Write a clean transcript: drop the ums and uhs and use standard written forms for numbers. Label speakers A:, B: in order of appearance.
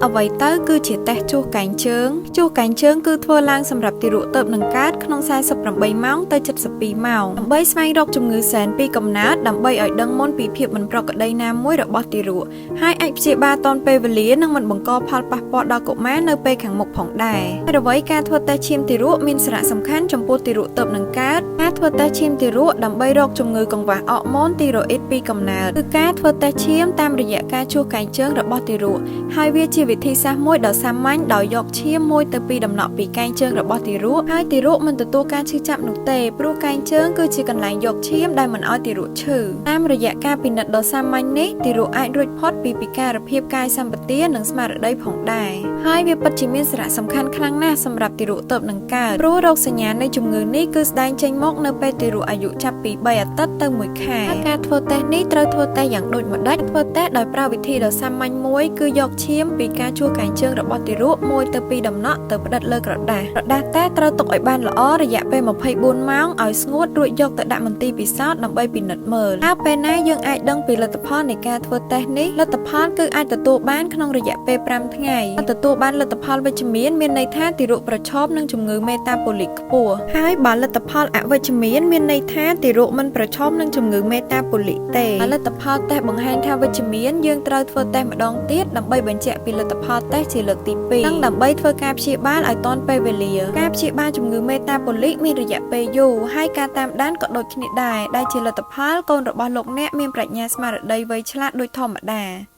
A: អ្វីទៅគឺជាតេស្តជួសកែងជើងគឺធ្វើឡើងសម្រាប់ទារកទៅនឹងកើតក្នុង48ម៉ោងទៅ72ម៉ោងដើម្បីស្វែងរកជំងឺសែនពីកំណើតដើម្បីឲ្យដឹងមុនពីភាពមិនប្រក្រតីណាមួយរបស់ទារកហើយអាចព្យាបាលទាន់ពេលវេលានិងមិនបង្កផលប៉ះពាល់ដល់កុមារនៅពេលខាងមុខផងដែរហើយអ្វីការធ្វើតេស្តឈាមទារកមានសារៈសំខាន់ចំពោះទារកទៅនឹងកើតការធ្វើតេស្តឈាមទារកដើម្បីរកជំងឺកង្វះអរម៉ូនទីរ៉ូអ៊ីតពីកំណើតគឺការធ្វើតេស្តឈាមតាមរយៈការជួសកែងជើងរបស់ទារកហើយវាជាវិធីសាស្ត្រមួយដ៏សាមញ្ញដោយយកឈាម1ទៅ2ដំណក់ពីកែងជើងរបស់ទារកហើយទារកមិនទទួលការឈឺចាប់នោះទេព្រោះកែងជើងគឺជាកន្លែងយកឈាមដែលមិនឲ្យទារកឈឺតាមរយៈការពិនិត្យដ៏សាមញ្ញនេះទារកអាចរួចផុតពីពិការភាពកាយសម្បទានិងស្មារតីផងដែរហើយវាពិតជាមានសារៈសំខាន់ខ្លាំងណាស់សម្រាប់ទារកទៅនឹងកើតព្រោះរោគសញ្ញានៃជំងឺនេះគឺស្ដែងចេញមកនៅពេលទារកអាយុចាប់ពី3អាទិត្យទៅ1ខែការធ្វើតេស្តនេះត្រូវធ្វើតេស្តយ៉ាងដូចម្ដេចធ្វើតេស្តដោយប្រើវិធីដ៏សាមញ្ញមួយគឺយកឈាមពីការជួសកែងជើងរបស់ទារក1ទៅ2ដំណក់ទៅផ្ដិតលើក្រដាសតេស្តត្រូវទុកឲ្យបានល្អរយៈពេល24ម៉ោងឲ្យស្ងួតរួចយកទៅដាក់មន្ទីរពិសោធន៍ដើម្បីពិនិត្យមើលតើពេលណាយើងអាចដឹងពីលទ្ធផលនៃការធ្វើតេស្តនេះលទ្ធផលគឺអាចទទួលបានក្នុងរយៈពេល5ថ្ងៃទទួលបានលទ្ធផលវិជ្ជមានមានន័យថាទារកប្រឈមនឹងជំងឺមេតាបូលីកខ្ពស់ហើយបើលទ្ធផលអវិជ្ជមានមានន័យថាទារកមិនប្រឈមនឹងជំងឺមេតាបូលីកទេលទ្ធផលតេស្តបង្ហាញថាវិជ្ជមានយើងត្រូវធ្វើតេស្តម្ដងទៀតដើម្បីបញ្ជាក់ពីលទ្ធផលតេស្តជាលើកទី2និងដើម្បីធ្វើការព្យាបាលឲ្យទាន់ពេលវេលាការព្យាបាលជំងឺមេតាបូលីកមានរយៈពេលយូរហើយការតាមដានក៏ដូចគ្នាដែរដែលជាលទ្ធផលកូនរបស់លោកអ្នកមានប្រាជ្ញាស្មារតីវៃឆ្លាតដូចធម្មតា